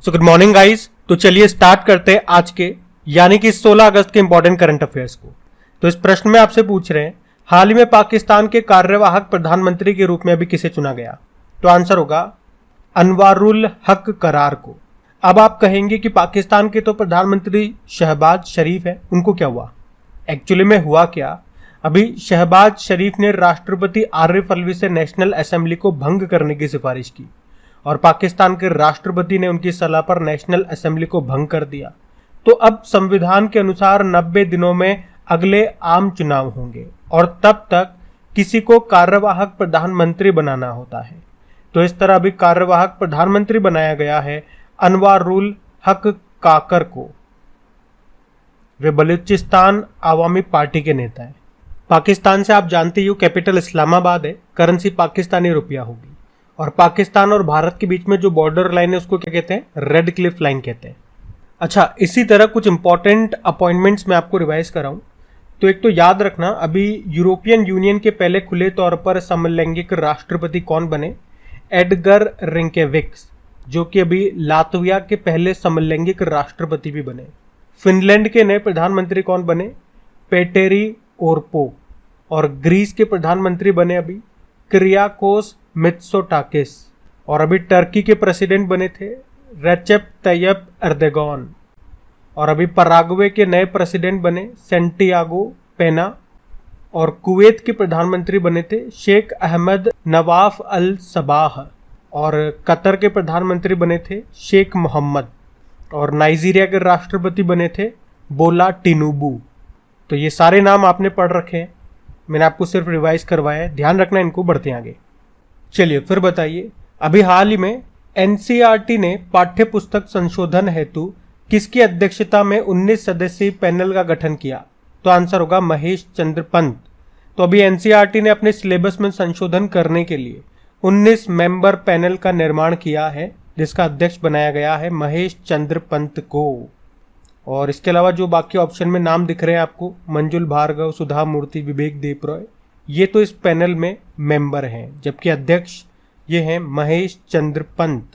So good morning guys. तो चलिए start करते हैं आज के यानी कि 16 अगस्त के इंपॉर्टेंट करंट अफेयर्स को। तो इस प्रश्न में आपसे पूछ रहे हैं, हाल ही में पाकिस्तान के कार्यवाहक प्रधानमंत्री के रूप में अभी किसे चुना गया? तो आंसर होगा अनवारुल हक करार को। अब आप कहेंगे कि पाकिस्तान के तो प्रधानमंत्री शहबाज शरीफ है, उनको क्या हुआ? एक्चुअली में हुआ क्या, अभी शहबाज शरीफ ने राष्ट्रपति आरिफ अलवी से नेशनल असेंबली को भंग करने की सिफारिश की और पाकिस्तान के राष्ट्रपति ने उनकी सलाह पर नेशनल असेंबली को भंग कर दिया। तो अब संविधान के अनुसार 90 दिनों में अगले आम चुनाव होंगे और तब तक किसी को कार्यवाहक प्रधानमंत्री बनाना होता है। तो इस तरह अभी कार्यवाहक प्रधानमंत्री बनाया गया है अनवारुल हक काकर को। वे बलूचिस्तान आवामी पार्टी के नेता हैं। पाकिस्तान से आप जानते ही हो कैपिटल इस्लामाबाद है, करेंसी पाकिस्तानी रुपया होगी और पाकिस्तान और भारत के बीच में जो बॉर्डर लाइन है उसको क्या कहते हैं? रेड क्लिफ लाइन कहते हैं। अच्छा, इसी तरह कुछ इंपॉर्टेंट अपॉइंटमेंट्स मैं आपको रिवाइज कराऊं तो एक तो याद रखना, अभी यूरोपियन यूनियन के पहले खुले तौर पर समलैंगिक राष्ट्रपति कौन बने? एडगर रिंकेविक्स, जो कि अभी लातविया के पहले समलैंगिक राष्ट्रपति भी बने। फिनलैंड के नए प्रधानमंत्री कौन बने? पेटेरी ओरपो। और ग्रीस के प्रधानमंत्री बने अभी किरियाकोस मित्सोटाकिस। और अभी टर्की के प्रेसिडेंट बने थे रेचेप तैयब एर्दोगान। और अभी पराग्वे के नए प्रेसिडेंट बने सैंटियागो पेना। और कुवैत के प्रधानमंत्री बने थे शेख अहमद नवाफ अल सबाह। और कतर के प्रधानमंत्री बने थे शेख मोहम्मद। और नाइजीरिया के राष्ट्रपति बने थे बोला टिनुबू। तो ये सारे नाम आपने पढ़ रखे हैं, मैंने आपको सिर्फ रिवाइज करवाया है, ध्यान रखना इनको। बढ़ते हैं आगे। चलिए फिर बताइए, अभी हाल ही में एनसीईआरटी ने पाठ्य पुस्तक संशोधन हेतु किसकी अध्यक्षता में 19 सदस्यीय पैनल का गठन किया? तो आंसर होगा महेश चंद्र पंत। तो अभी एनसीईआरटी ने अपने सिलेबस में संशोधन करने के लिए 19 मेंबर पैनल का निर्माण किया है, जिसका अध्यक्ष बनाया गया है महेश चंद्र पंत को। और इसके अलावा जो बाकी ऑप्शन में नाम दिख रहे हैं आपको, मंजुल भार्गव, सुधा मूर्ति, विवेक देबरॉय, ये तो इस पैनल में मेंबर हैं, जबकि अध्यक्ष ये हैं महेश चंद्र पंत।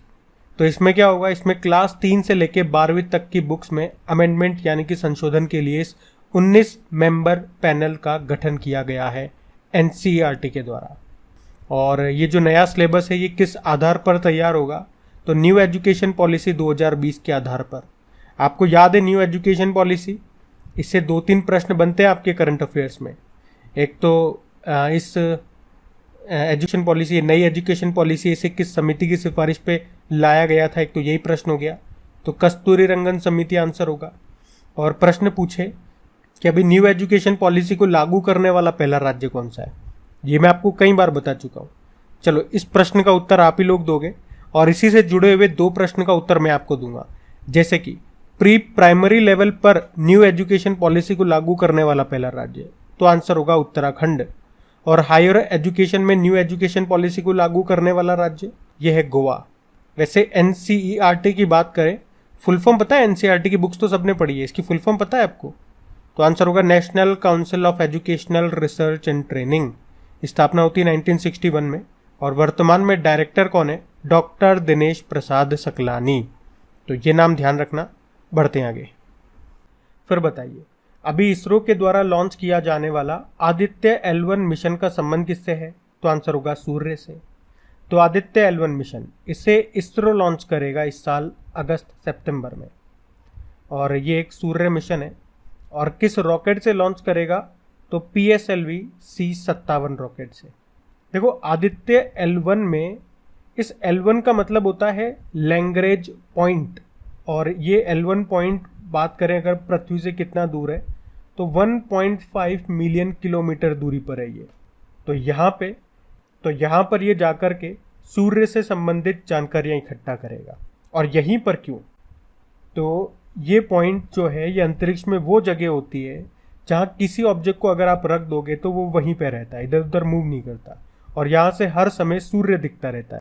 तो इसमें क्या होगा, इसमें क्लास 3 से लेकर 12वीं तक की बुक्स में अमेंडमेंट यानी कि संशोधन के लिए इस 19 मेंबर पैनल का गठन किया गया है एनसीईआरटी के द्वारा। और ये जो नया सिलेबस है ये किस आधार पर तैयार होगा? तो न्यू एजुकेशन पॉलिसी 2020 के आधार पर। आपको याद है न्यू एजुकेशन पॉलिसी, इससे 2-3 प्रश्न बनते हैं आपके करंट अफेयर्स में। एक तो इस एजुकेशन पॉलिसी, नई एजुकेशन पॉलिसी, इसे किस समिति की सिफारिश पे लाया गया था? एक तो यही प्रश्न हो गया, तो कस्तूरी रंगन समिति आंसर होगा। और प्रश्न पूछे कि अभी न्यू एजुकेशन पॉलिसी को लागू करने वाला पहला राज्य कौन सा है? ये मैं आपको कई बार बता चुका हूँ। चलो इस प्रश्न का उत्तर आप ही लोग दोगे और इसी से जुड़े हुए 2 प्रश्न का उत्तर मैं आपको दूंगा। जैसे कि प्री प्राइमरी लेवल पर न्यू एजुकेशन पॉलिसी को लागू करने वाला पहला राज्य, तो आंसर होगा उत्तराखंड। और हायर एजुकेशन में न्यू एजुकेशन पॉलिसी को लागू करने वाला राज्य यह है गोवा। वैसे एनसीईआरटी की बात करें, फुल फॉर्म पता है? एनसीईआरटी की बुक्स तो सबने पढ़ी है, इसकी फुल फॉर्म पता है आपको? तो आंसर होगा national council of educational research and training. स्थापना होती है 1961 में और वर्तमान में डायरेक्टर कौन है? डॉक्टर दिनेश प्रसाद सकलानी। तो ये नाम ध्यान रखना। बढ़ते हैं आगे। फिर बताइए, अभी इसरो के द्वारा लॉन्च किया जाने वाला आदित्य L1 मिशन का संबंध किससे है? तो आंसर होगा सूर्य से। तो आदित्य L1 मिशन, इसे इसरो लॉन्च करेगा इस साल अगस्त सितंबर में और ये एक सूर्य मिशन है। और किस रॉकेट से लॉन्च करेगा? तो PSLV C57 रॉकेट से। देखो आदित्य L1 में इस L1 का मतलब होता है लैग्रेंज पॉइंट, और ये L1 पॉइंट बात करें अगर पृथ्वी से कितना दूर है तो 1.5 मिलियन किलोमीटर दूरी पर है ये। तो यहाँ पर ये जाकर के सूर्य से संबंधित जानकारियाँ इकट्ठा करेगा। और यहीं पर क्यों? तो ये पॉइंट जो है ये अंतरिक्ष में वो जगह होती है जहाँ किसी ऑब्जेक्ट को अगर आप रख दोगे तो वो वहीं पे रहता है, इधर उधर मूव नहीं करता, और यहाँ से हर समय सूर्य दिखता रहता है।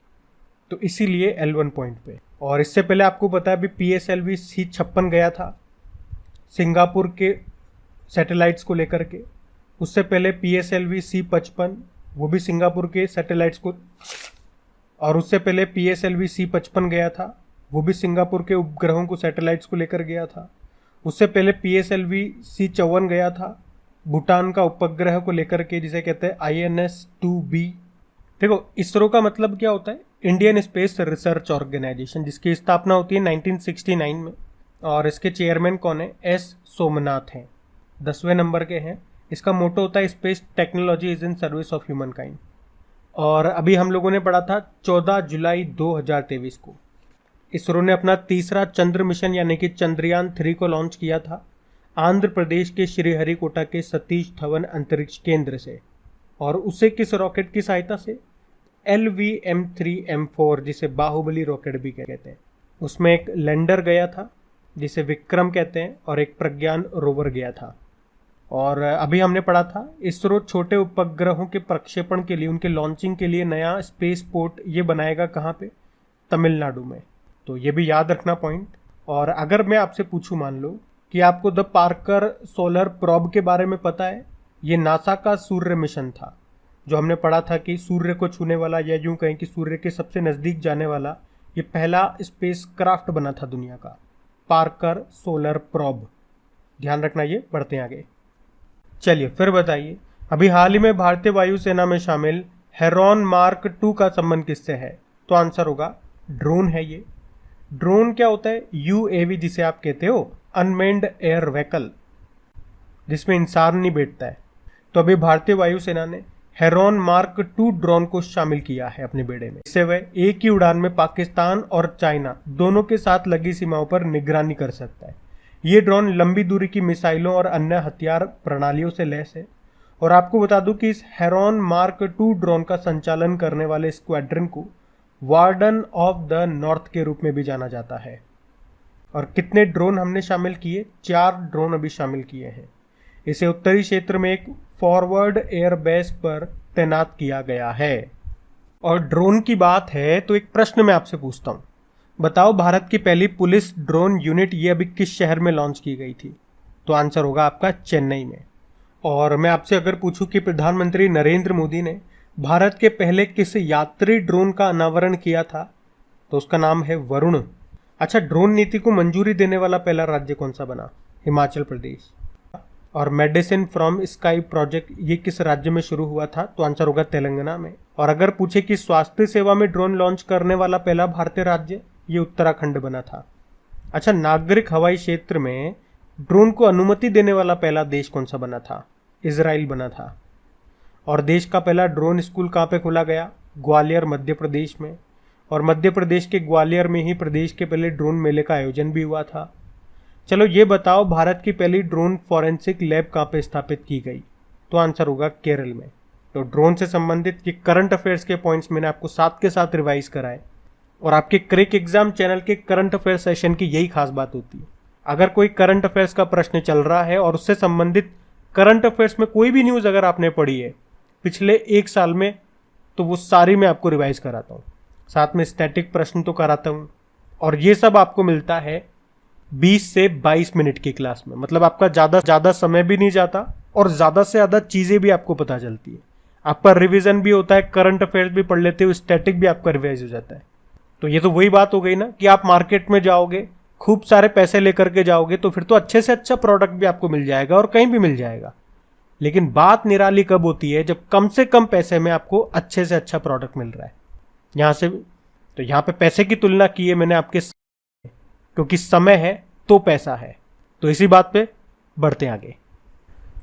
तो इसीलिए L1 पॉइंट पे। और इससे पहले आपको पता है अभी PSLV C56 गया था सिंगापुर के सैटेलाइट्स को लेकर के। उससे पहले PSLV C55 वो भी सिंगापुर के सैटेलाइट्स को, और उससे पहले PSLV C55 गया था वो भी सिंगापुर के उपग्रहों को, सैटेलाइट्स को लेकर गया था। उससे पहले PSLV C54 गया था भूटान का उपग्रह को लेकर के, जिसे कहते हैं INS-2B। देखो, इसरो का मतलब क्या होता है? इंडियन स्पेस रिसर्च ऑर्गेनाइजेशन, जिसकी स्थापना होती है 1969 में। और इसके चेयरमैन कौन है? S सोमनाथ हैं, 10वें नंबर के हैं। इसका मोटो होता है space technology is in service of human kind. और अभी हम लोगों ने पढ़ा था 14 जुलाई 2023 को इसरो ने अपना तीसरा चंद्र मिशन यानी कि चंद्रयान 3 को लॉन्च किया था आंध्र प्रदेश के श्रीहरिकोटा के सतीश धवन अंतरिक्ष केंद्र से। और उसे किस रॉकेट की सहायता से? LVM-3M4, जिसे बाहुबली रॉकेट भी कहते हैं। उसमें एक लैंडर गया था जिसे विक्रम कहते हैं, और एक प्रज्ञान रोवर गया था। और अभी हमने पढ़ा था इसरो छोटे उपग्रहों के प्रक्षेपण के लिए, उनके लॉन्चिंग के लिए नया स्पेस पोर्ट ये बनाएगा कहाँ पे? तमिलनाडु में। तो ये भी याद रखना पॉइंट। और अगर मैं आपसे पूछूं, मान लो कि आपको द पार्कर सोलर प्रोब के बारे में पता है, ये नासा का सूर्य मिशन था, जो हमने पढ़ा था कि सूर्य को छूने वाला, या यूं कहें कि सूर्य के सबसे नज़दीक जाने वाला ये पहला स्पेस क्राफ्ट बना था दुनिया का, पार्कर सोलर प्रोब। ध्यान रखना ये। बढ़ते हैं आगे। चलिए फिर बताइए, अभी हाल ही में भारतीय वायुसेना में शामिल हेरॉन मार्क 2 का संबंध किससे है? तो आंसर होगा ड्रोन है ये। ड्रोन क्या होता है? UAV, जिसे आप कहते हो अनमेन्ड एयर व्हीकल, जिसमें इंसान नहीं बैठता है। तो अभी भारतीय वायुसेना ने हेरॉन मार्क 2 ड्रोन को शामिल किया है अपने बेड़े में। इससे वह एक ही उड़ान में पाकिस्तान और चाइना दोनों के साथ लगी सीमाओं पर निगरानी कर सकता है। ये ड्रोन लंबी दूरी की मिसाइलों और अन्य हथियार प्रणालियों से लैस है। और आपको बता दूं कि इस हेरॉन मार्क 2 ड्रोन का संचालन करने वाले स्क्वाड्रन को वार्डन ऑफ द नॉर्थ के रूप में भी जाना जाता है। और कितने ड्रोन हमने शामिल किए? 4 ड्रोन अभी शामिल किए हैं। इसे उत्तरी क्षेत्र में एक फॉरवर्ड एयरबेस पर तैनात किया गया है। और ड्रोन की बात है तो एक प्रश्न मैं आपसे पूछता हूँ, बताओ भारत की पहली पुलिस ड्रोन यूनिट ये अभी किस शहर में लॉन्च की गई थी? तो आंसर होगा आपका चेन्नई में। और मैं आपसे अगर पूछूं कि प्रधानमंत्री नरेंद्र मोदी ने भारत के पहले किस यात्री ड्रोन का अनावरण किया था, तो उसका नाम है वरुण। अच्छा, ड्रोन नीति को मंजूरी देने वाला पहला राज्य कौन सा बना? हिमाचल प्रदेश। और मेडिसिन फ्रॉम स्काई प्रोजेक्ट ये किस राज्य में शुरू हुआ था? तो आंसर होगा तेलंगाना में। और अगर पूछे कि स्वास्थ्य सेवा में ड्रोन लॉन्च करने वाला पहला भारतीय राज्य, ये उत्तराखंड बना था। अच्छा, नागरिक हवाई क्षेत्र में ड्रोन को अनुमति देने वाला पहला देश कौन सा बना था? इजराइल बना था। और देश का पहला ड्रोन स्कूल कहाँ पे खोला गया? ग्वालियर, मध्य प्रदेश में। और मध्य प्रदेश के ग्वालियर में ही प्रदेश के पहले ड्रोन मेले का आयोजन भी हुआ था। चलो ये बताओ, भारत की पहली ड्रोन फॉरेंसिक लैब कहाँ पे स्थापित की गई? तो आंसर होगा केरल में। तो ड्रोन से संबंधित ये करंट अफेयर्स के पॉइंट्स मैंने आपको साथ के साथ रिवाइज कराए। और आपके क्रिक एग्जाम चैनल के करंट अफेयर सेशन की यही खास बात होती है, अगर कोई करंट अफेयर्स का प्रश्न चल रहा है और उससे संबंधित करंट अफेयर्स में कोई भी न्यूज़ अगर आपने पढ़ी है पिछले 1 साल में, तो वो सारी मैं आपको रिवाइज कराता हूँ। साथ में स्टैटिक प्रश्न तो कराता हूँ। और ये सब आपको मिलता है 20 से 22 मिनट की क्लास में। मतलब आपका ज़्यादा समय भी नहीं जाता और ज़्यादा से ज़्यादा चीज़ें भी आपको पता चलती है। आपका रिवीजन भी होता है, करंट अफेयर्स भी पढ़ लेते हो, स्टैटिक भी आपका रिवाइज हो जाता है। तो ये तो वही बात हो गई ना कि आप मार्केट में जाओगे, खूब सारे पैसे लेकर के जाओगे, तो फिर तो अच्छे से अच्छा प्रोडक्ट भी आपको मिल जाएगा और कहीं भी मिल जाएगा। लेकिन बात निराली कब होती है? जब कम से कम पैसे में आपको अच्छे से अच्छा प्रोडक्ट मिल रहा है। यहाँ से तो यहाँ पे पैसे की तुलना की है मैंने आपके, क्योंकि समय है तो पैसा है। तो इसी बात पे बढ़ते हैं आगे।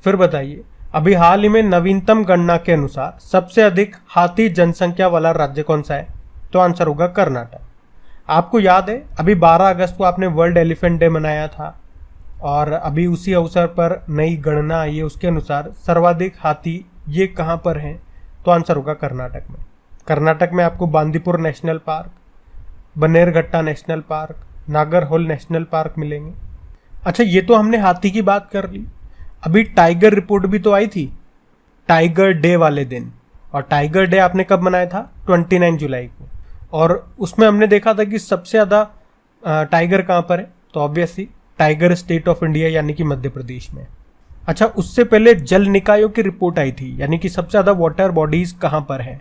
फिर बताइए, अभी हाल ही में नवीनतम गणना के अनुसार सबसे अधिक हाथी जनसंख्या वाला राज्य कौन सा है? तो आंसर होगा कर्नाटक। आपको याद है अभी 12 अगस्त को आपने वर्ल्ड एलिफेंट डे मनाया था, और अभी उसी अवसर पर नई गणना आई है, उसके अनुसार सर्वाधिक हाथी ये कहाँ पर हैं? तो आंसर होगा कर्नाटक में। कर्नाटक में आपको Bandipur national park, Bannerghatta national park, Nagarhole national park मिलेंगे। अच्छा, ये तो हमने हाथी की बात कर ली। अभी टाइगर रिपोर्ट भी तो आई थी टाइगर डे वाले दिन। और टाइगर डे आपने कब मनाया था? 29 जुलाई को। और उसमें हमने देखा था कि सबसे ज़्यादा टाइगर कहाँ पर है? तो obviously tiger state of India यानी कि मध्य प्रदेश में। अच्छा, उससे पहले जल निकायों की रिपोर्ट आई थी, यानी कि सबसे ज़्यादा वाटर बॉडीज कहाँ पर है,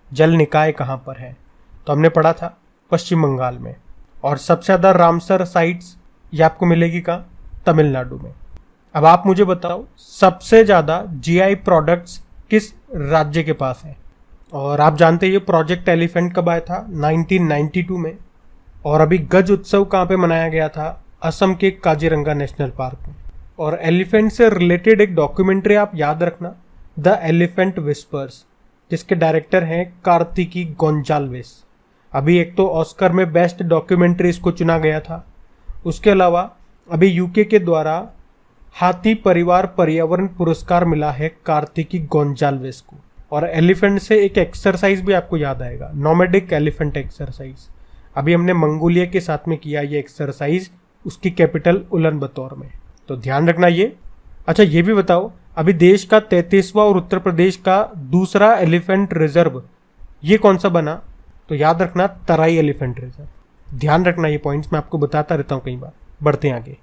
जल निकाय कहाँ पर है? तो हमने पढ़ा था पश्चिम बंगाल में। और सबसे ज़्यादा रामसर साइट्स ये आपको मिलेगी कहाँ? तमिलनाडु में। अब आप मुझे बताओ सबसे ज़्यादा जीआई प्रोडक्ट्स किस राज्य के पास है? और आप जानते हैं ये प्रोजेक्ट एलिफेंट कब आया था? 1992 में। और अभी गज उत्सव कहाँ पे मनाया गया था? असम के काजीरंगा नेशनल पार्क में। और एलिफेंट से रिलेटेड एक डॉक्यूमेंट्री आप याद रखना, द एलिफेंट विस्पर्स, जिसके डायरेक्टर हैं कार्तिकी गोंजाल्वेस। अभी एक तो ऑस्कर में बेस्ट डॉक्यूमेंट्री इसको चुना गया था। उसके अलावा अभी यूके के द्वारा हाथी परिवार पर्यावरण पुरस्कार मिला है कार्तिकी गोंजाल्वेस को। और एलिफेंट से एक एक्सरसाइज भी आपको याद आएगा, नोमैडिक एलिफेंट एक्सरसाइज। अभी हमने मंगोलिया के साथ में किया ये एक्सरसाइज, उसकी कैपिटल उलानबतौर में। तो ध्यान रखना ये। अच्छा ये भी बताओ, अभी देश का 33वां और उत्तर प्रदेश का दूसरा एलिफेंट रिजर्व ये कौन सा बना? तो याद रखना तराई एलिफेंट रिजर्व। ध्यान रखना ये पॉइंट्स, मैं आपको बताता रहता हूँ कई बार। बढ़ते हैं आगे।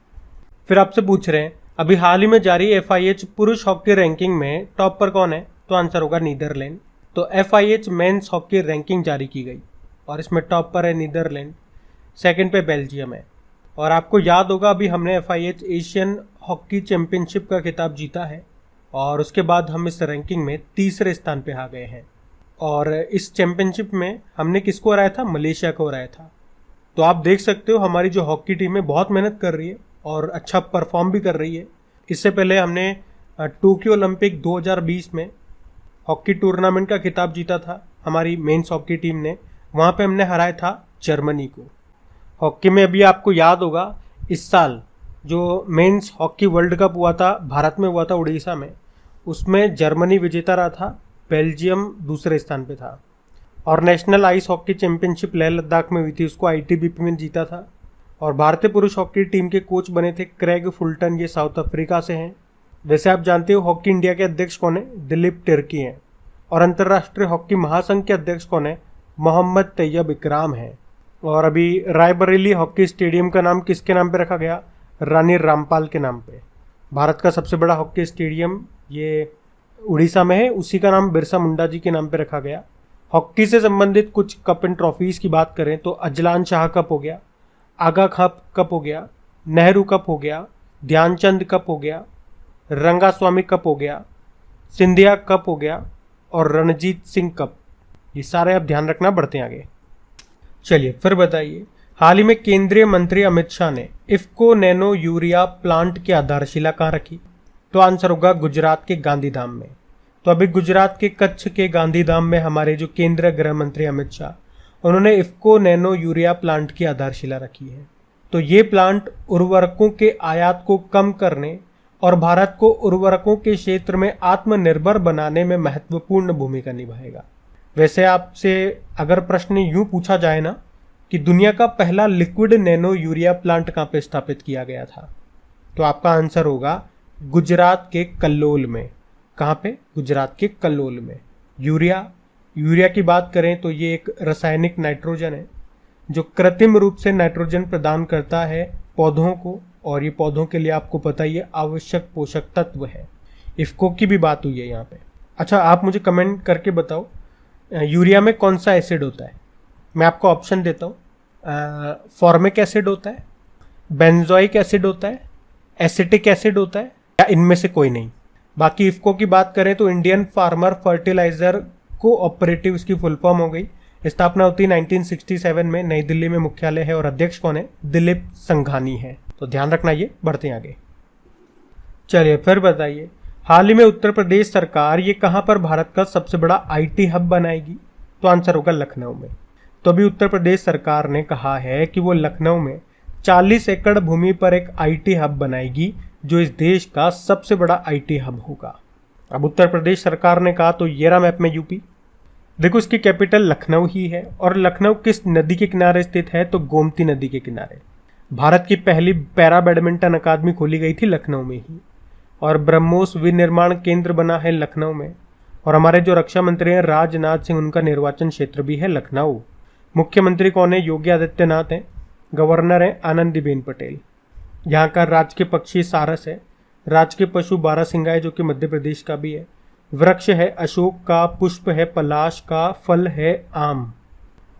फिर आपसे पूछ रहे हैं अभी हाल ही में जारी FIH पुरुष हॉकी रैंकिंग में टॉप पर कौन है? तो आंसर होगा नीदरलैंड। तो FIH मेंस हॉकी रैंकिंग जारी की गई और इसमें टॉप पर है नीदरलैंड, सेकंड पे बेल्जियम है। और आपको याद होगा अभी हमने FIH एशियन हॉकी चैंपियनशिप का खिताब जीता है और उसके बाद हम इस रैंकिंग में तीसरे स्थान पे आ गए हैं। और इस चैंपियनशिप में हमने किसको हराया था? मलेशिया को हराया था। तो आप देख सकते हो हमारी जो हॉकी टीम है बहुत मेहनत कर रही है और अच्छा परफॉर्म भी कर रही है। इससे पहले हमने टोक्यो ओलंपिक 2020 में हॉकी टूर्नामेंट का खिताब जीता था हमारी मेंस हॉकी टीम ने। वहाँ पे हमने हराया था जर्मनी को। हॉकी में अभी आपको याद होगा इस साल जो मेंस हॉकी वर्ल्ड कप हुआ था, भारत में हुआ था उड़ीसा में, उसमें जर्मनी विजेता रहा था, बेल्जियम दूसरे स्थान पे था। और national ice hockey championship Leh Ladakh में हुई थी, उसको ITBP में जीता था। और भारतीय पुरुष हॉकी टीम के कोच बने थे क्रेग फुलटन, ये साउथ अफ्रीका से हैं। वैसे आप जानते हो हॉकी इंडिया के अध्यक्ष कौन है? दिलीप तिर्की हैं। और अंतर्राष्ट्रीय हॉकी महासंघ के अध्यक्ष कौन है? मोहम्मद तैयब इकराम है। और अभी रायबरेली हॉकी स्टेडियम का नाम किसके नाम पे रखा गया? रानी रामपाल के नाम पे। भारत का सबसे बड़ा हॉकी स्टेडियम ये उड़ीसा में है, उसी का नाम बिरसा मुंडा जी के नाम पे रखा गया। हॉकी से संबंधित कुछ कप एंड ट्रॉफीज की बात करें तो अजलान शाह कप हो गया, आगा खां कप हो गया, नेहरू कप हो गया, ध्यानचंद कप हो गया, रंगास्वामी कप हो गया, सिंधिया कप हो गया और रणजीत सिंह कप। ये सारे आप ध्यान रखना। बढ़ते हैं आगे। चलिए फिर बताइए, हाल ही में केंद्रीय मंत्री अमित शाह ने इफ्को नैनो यूरिया प्लांट की आधारशिला कहाँ रखी? तो आंसर होगा गुजरात के गांधीधाम में। तो अभी गुजरात के कच्छ के गांधीधाम में हमारे जो केंद्रीय गृह मंत्री अमित शाह, उन्होंने इफ्को नैनो यूरिया प्लांट की आधारशिला रखी है। तो ये प्लांट उर्वरकों के आयात को कम करने और भारत को उर्वरकों के क्षेत्र में आत्मनिर्भर बनाने में महत्वपूर्ण भूमिका निभाएगा। वैसे आपसे अगर प्रश्न यूं पूछा जाए ना कि दुनिया का पहला लिक्विड नैनो यूरिया प्लांट कहाँ पे स्थापित किया गया था, तो आपका आंसर होगा गुजरात के कल्लोल में। कहाँ पे? गुजरात के कल्लोल में। यूरिया की बात करें तो ये एक रासायनिक नाइट्रोजन है जो कृत्रिम रूप से नाइट्रोजन प्रदान करता है पौधों को, और ये पौधों के लिए आपको पता ही है आवश्यक पोषक तत्व है। इफ्को की भी बात हुई है यहाँ पे। अच्छा आप मुझे कमेंट करके बताओ यूरिया में कौन सा एसिड होता है? मैं आपको ऑप्शन देता हूँ। फॉर्मिक एसिड होता है, बेंजोइक एसिड होता है, एसिटिक एसिड होता है, या इनमें से कोई नहीं। बाकी इफ्को की बात करें तो इंडियन फार्मर फर्टिलाइजर कोऑपरेटिव इसकी फुल फॉर्म हो गई। स्थापना होती 1967 में, नई दिल्ली में मुख्यालय है और अध्यक्ष कौन है? दिलीप संघानी है। तो ध्यान रखना ये। बढ़ते हैं आगे। चलिए फिर बताइए, हाल ही में उत्तर प्रदेश सरकार ये कहाँ पर भारत का सबसे बड़ा IT हब बनाएगी? तो आंसर होगा लखनऊ में। तो अभी उत्तर प्रदेश सरकार ने कहा है कि वो लखनऊ में 40 एकड़ भूमि पर एक IT हब बनाएगी जो इस देश का सबसे बड़ा IT हब होगा। अब उत्तर प्रदेश सरकार ने कहा तो ये रहा मैप में यूपी। देखो इसकी कैपिटल लखनऊ ही है और लखनऊ किस नदी के किनारे स्थित है? तो गोमती नदी के किनारे। भारत की पहली पैरा बैडमिंटन अकादमी खोली गई थी लखनऊ में ही, और ब्रह्मोस विनिर्माण केंद्र बना है लखनऊ में। और हमारे जो रक्षा मंत्री हैं राजनाथ सिंह, उनका निर्वाचन क्षेत्र भी है लखनऊ। मुख्यमंत्री कौन है? योगी आदित्यनाथ हैं। गवर्नर है आनंदीबेन पटेल। यहाँ का राजकीय पक्षी सारस है। राजकीय पशु बारहसिंगा है जो कि मध्य प्रदेश का भी है। वृक्ष है अशोक का, पुष्प है पलाश का, फल है आम।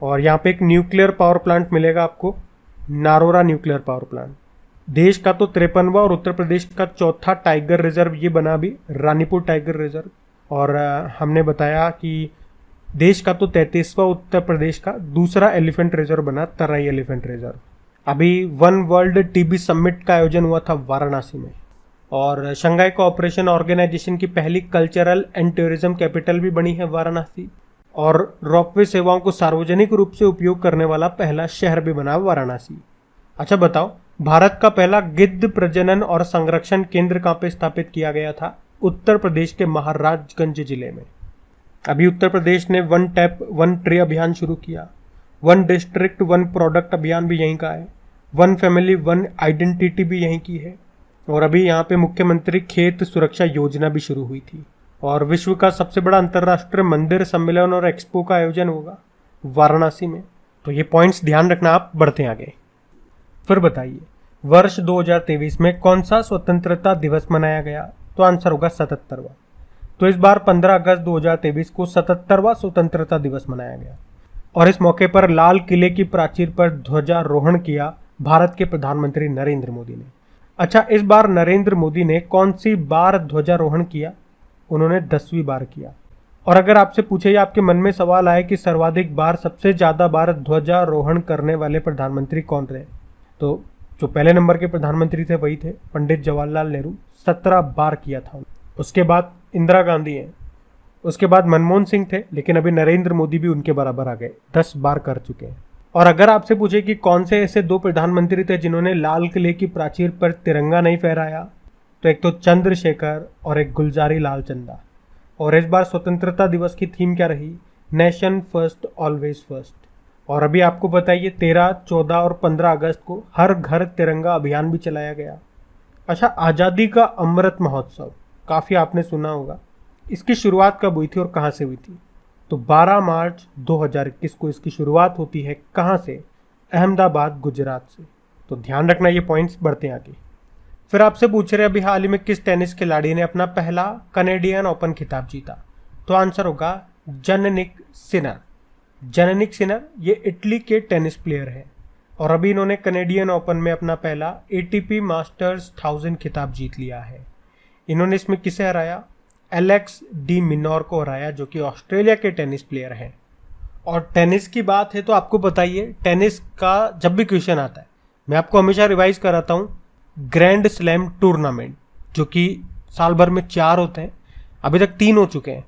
और यहाँ पे एक न्यूक्लियर पावर प्लांट मिलेगा आपको नारोरा न्यूक्लियर पावर प्लांट। देश का तो 53वां और उत्तर प्रदेश का चौथा टाइगर रिजर्व ये बना अभी, रानीपुर टाइगर रिजर्व। और हमने बताया कि देश का तो 33वां, उत्तर प्रदेश का दूसरा एलिफेंट रिजर्व बना, तराई एलिफेंट रिजर्व। अभी वन वर्ल्ड टीबी समिट का आयोजन हुआ था वाराणसी में। और शंघाई कोऑपरेशन ऑर्गेनाइजेशन की पहली कल्चरल एंड टूरिज्म कैपिटल भी बनी है वाराणसी। और रोपवे सेवाओं को सार्वजनिक रूप से उपयोग करने वाला पहला शहर भी बना वाराणसी। अच्छा बताओ, भारत का पहला गिद्ध प्रजनन और संरक्षण केंद्र कहाँ पे स्थापित किया गया था? उत्तर प्रदेश के महाराजगंज जिले में। अभी उत्तर प्रदेश ने वन टैप वन ट्री अभियान शुरू किया। वन डिस्ट्रिक्ट वन प्रोडक्ट अभियान भी यहीं का है। वन फैमिली वन आइडेंटिटी भी यहीं की है। और अभी यहाँ पे मुख्यमंत्री खेत सुरक्षा योजना भी शुरू हुई थी। और विश्व का सबसे बड़ा अंतर्राष्ट्रीय मंदिर सम्मेलन और एक्सपो का आयोजन होगा वाराणसी में। तो ये पॉइंट्स ध्यान रखना, आप बढ़ते आगे। फिर बताइए, वर्ष 2023 में कौन सा स्वतंत्रता दिवस मनाया गया? तो आंसर होगा 77वां। तो इस बार 15 अगस्त 2023 को 77वां स्वतंत्रता दिवस मनाया गया। और इस मौके पर लाल किले की प्राचीर पर ध्वजारोहण किया भारत के प्रधानमंत्री नरेंद्र मोदी ने। अच्छा, इस बार नरेंद्र मोदी ने कौन सी बार ध्वजारोहण किया? उन्होंने 10वीं बार किया। और अगर आपसे पूछे या आपके मन में सवाल आए कि सर्वाधिक बार, सबसे ज्यादा बार ध्वजारोहण करने वाले प्रधानमंत्री कौन रहे, तो जो पहले नंबर के प्रधानमंत्री थे वही थे पंडित जवाहरलाल नेहरू, 17 बार किया था। उसके बाद इंदिरा गांधी हैं, उसके बाद मनमोहन सिंह थे, लेकिन अभी नरेंद्र मोदी भी उनके बराबर आ गए, 10 बार कर चुके हैं। और अगर आपसे पूछे कि कौन से ऐसे दो प्रधानमंत्री थे जिन्होंने लाल किले की प्राचीर पर तिरंगा नहीं फहराया, तो एक तो चंद्रशेखर और एक गुलजारी लाल चंदा। और इस बार स्वतंत्रता दिवस की थीम क्या रही? Nation first always first. और अभी आपको बताइए, 13, 14 और 15 अगस्त को हर घर तिरंगा अभियान भी चलाया गया। अच्छा, आज़ादी का अमृत महोत्सव काफ़ी आपने सुना होगा। इसकी शुरुआत कब हुई थी और कहाँ से हुई थी? तो 12 मार्च 2021 को इसकी शुरुआत होती है। कहाँ से? अहमदाबाद, गुजरात से। तो ध्यान रखना ये पॉइंट्स, बढ़ते हैं आगे। फिर आपसे पूछ रहे अभी हाल ही में किस टेनिस खिलाड़ी ने अपना पहला कैनेडियन ओपन खिताब जीता? तो आंसर होगा जैनिक सिनर। जैनिक सिनर ये इटली के टेनिस प्लेयर हैं और अभी इन्होंने कैनेडियन ओपन में अपना पहला एटीपी मास्टर्स 1000 खिताब जीत लिया है। इन्होंने इसमें किसे हराया? एलेक्स डी मिनोर को हराया, जो कि ऑस्ट्रेलिया के टेनिस प्लेयर हैं। और टेनिस की बात है तो आपको बताइए, टेनिस का जब भी क्वेश्चन आता है मैं आपको हमेशा रिवाइज कराता हूँ। ग्रैंड स्लैम टूर्नामेंट जो कि साल भर में 4 होते हैं, अभी तक 3 हो चुके हैं।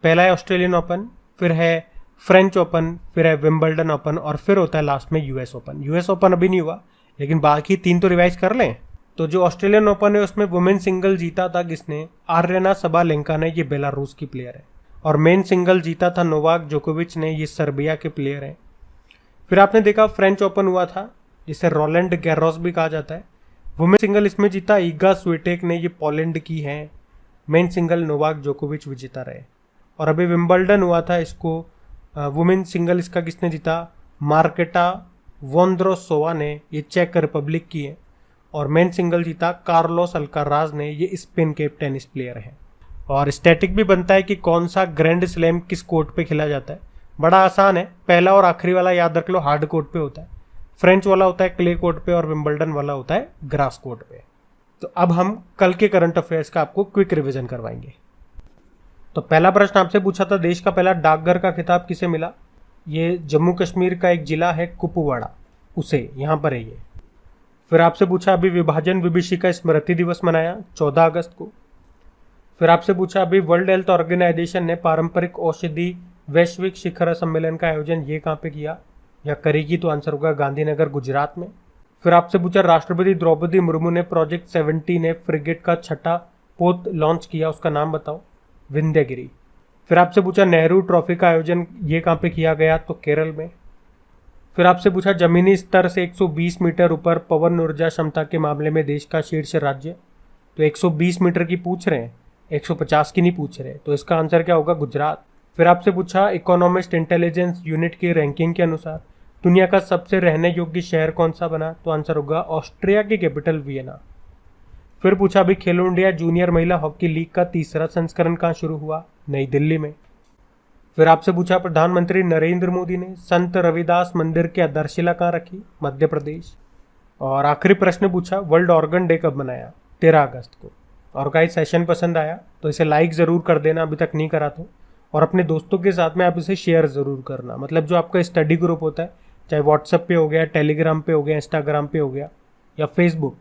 पहला है ऑस्ट्रेलियन ओपन, फिर है फ्रेंच ओपन, फिर है विंबलडन ओपन और फिर होता है लास्ट में यूएस ओपन। यूएस ओपन अभी नहीं हुआ, लेकिन बाकी 3 तो रिवाइज कर लें। तो जो ऑस्ट्रेलियन ओपन है उसमें वुमेन सिंगल जीता था किसने? आर्यना सबालेंका ने, ये बेलारूस की प्लेयर है। और मेन सिंगल जीता था नोवाक जोकोविच ने, ये सर्बिया के प्लेयर हैं। फिर आपने देखा फ्रेंच ओपन हुआ था जिसे रोलैंड गैरोस भी कहा जाता है। वुमेन सिंगल इसमें जीता ईगा स्विटेक ने, ये पोलैंड की हैं। मेन सिंगल नोवाक जोकोविच विजेता रहे। और अभी विंबलडन हुआ था, इसको वुमेन सिंगल इसका किसने जीता? मार्केटा वोंद्रोसोवा ने, ये चेक रिपब्लिक की है। और मेन सिंगल जीता कार्लोस अल्काराज ने, ये स्पेन के टेनिस प्लेयर हैं। और स्टैटिक भी बनता है कि कौन सा ग्रैंड स्लैम किस कोर्ट पे खेला जाता है। बड़ा आसान है, पहला और आखिरी वाला याद रख लो, हार्ड कोर्ट पे होता है। फ्रेंच वाला होता है क्ले कोर्ट पे और विंबलडन वाला होता है ग्रास कोर्ट पे। तो अब हम कल के करंट अफेयर्स का आपको क्विक रिवीजन करवाएंगे। तो पहला प्रश्न आपसे पूछा था, देश का पहला डाकघर का खिताब किसे मिला? ये जम्मू कश्मीर का एक जिला है कुपवाड़ा, उसे, यहाँ पर है ये। फिर आपसे पूछा अभी विभाजन विभीषिका स्मृति दिवस मनाया 14 अगस्त को। फिर आपसे पूछा अभी वर्ल्ड हेल्थ ऑर्गेनाइजेशन ने पारंपरिक औषधि वैश्विक शिखर सम्मेलन का आयोजन ये कहाँ पे किया या करेगी? तो आंसर होगा गांधीनगर, गुजरात में। फिर आपसे पूछा राष्ट्रपति द्रौपदी मुर्मू ने प्रोजेक्ट 70 ने फ्रिगेट का 6ठा पोत लॉन्च किया, उसका नाम बताओ? विंध्यगिरी। फिर आपसे पूछा नेहरू ट्रॉफी का आयोजन ये कहाँ पे किया गया? तो केरल में। फिर आपसे पूछा जमीनी स्तर से 120 मीटर ऊपर पवन ऊर्जा क्षमता के मामले में देश का शीर्ष राज्य? तो 120 मीटर की पूछ रहे हैं, 150 की नहीं पूछ रहे, तो इसका आंसर क्या होगा? गुजरात। फिर आपसे पूछा इकोनॉमिस्ट इंटेलिजेंस यूनिट की रैंकिंग के अनुसार दुनिया का सबसे रहने योग्य शहर कौन सा बना? तो आंसर होगा ऑस्ट्रिया की कैपिटल वियना। फिर पूछा अभी खेलो इंडिया जूनियर महिला हॉकी लीग का 3रा संस्करण कहाँ शुरू हुआ? नई दिल्ली में। फिर आपसे पूछा प्रधानमंत्री नरेंद्र मोदी ने संत रविदास मंदिर की आधारशिला कहाँ रखी? मध्य प्रदेश। और आखिरी प्रश्न पूछा वर्ल्ड ऑर्गन डे कब मनाया? 13 अगस्त को। और गाइस सेशन पसंद आया तो इसे लाइक ज़रूर कर देना अभी तक नहीं करा तो, और अपने दोस्तों के साथ में आप इसे शेयर ज़रूर करना। मतलब जो आपका स्टडी ग्रुप होता है, चाहे व्हाट्सएप पे हो गया, टेलीग्राम पे हो गया, इंस्टाग्राम पे हो गया या फेसबुक,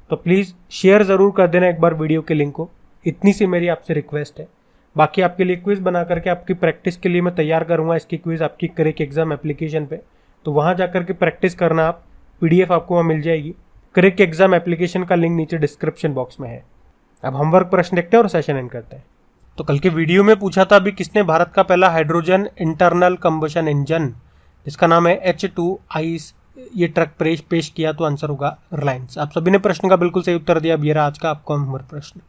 तो प्लीज़ शेयर ज़रूर कर देना एक बार वीडियो के लिंक को। इतनी सी मेरी आपसे रिक्वेस्ट है। बाकी आपके लिए क्विज़ बना करके आपकी प्रैक्टिस के लिए मैं तैयार करूँगा इसकी क्विज़ आपकी क्रिक एग्जाम एप्लीकेशन पे, तो वहाँ जा करके प्रैक्टिस करना आप। PDF आपको वहाँ मिल जाएगी। क्रिक एग्जाम एप्लीकेशन का लिंक नीचे डिस्क्रिप्शन बॉक्स में है। अब होमवर्क प्रश्न देखते हैं और सेशन एंड करते हैं। तो कल के वीडियो में पूछा था अभी किसने भारत का पहला हाइड्रोजन इंटरनल कंबशन इंजन जिसका नाम है H2 ये ट्रक पेश किया, तो आंसर होगा रिलायंस। आप सभी ने प्रश्न का बिल्कुल सही उत्तर दिया। अब ये रहा आज का आपका होमवर्क प्रश्न।